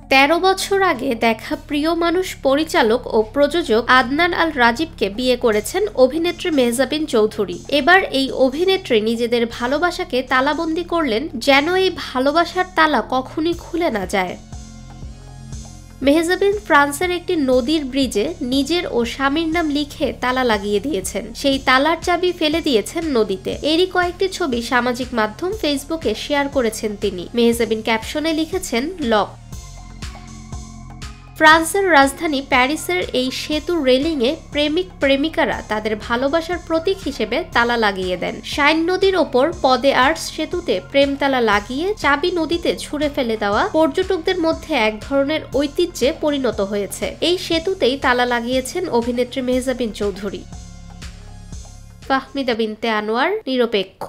13 বছর আগে দেখা প্রিয় মানুষ পরিচালক ও প্রযোজক আদনান আল রাজীবকে বিয়ে করেছেন অভিনেত্রী মেহজাবিন চৌধুরী। এবার এই অভিনেত্রী নিজেদের ভালোবাসাকে তালাবন্দি করলেন যেন এই ভালোবাসার তালা কখনই খুলে না যায়। মেহজাবিন ফ্রান্সের একটি নদীর ব্রিজে নিজের ও স্বামীর নাম লিখে তালা লাগিয়ে দিয়েছেন। সেই তালার চাবি ফেলে দিয়েছেন নদীতে। এরই কয়েকটি ছবি সামাজিক মাধ্যম ফেসবুকে শেয়ার করেছেন তিনি। মেহজাবিন ক্যাপশনে লিখেছেন লক। ফ্রান্সের রাজধানী প্যারিসের এই সেতু রেলিংয়ে প্রেমিক প্রেমিকারা তাদের ভালোবাসার প্রতীক হিসেবে তালা লাগিয়ে দেন। শাইন নদীর ওপর পদে আর্টস সেতুতে প্রেম তালা লাগিয়ে চাবি নদীতে ছুঁড়ে ফেলে দেওয়া পর্যটকদের মধ্যে এক ধরনের ঐতিহ্যে পরিণত হয়েছে। এই সেতুতেই তালা লাগিয়েছেন অভিনেত্রী মেহজাবিন চৌধুরী। ফাহমিদা বিনতে আনোয়ার, নিরপেক্ষ।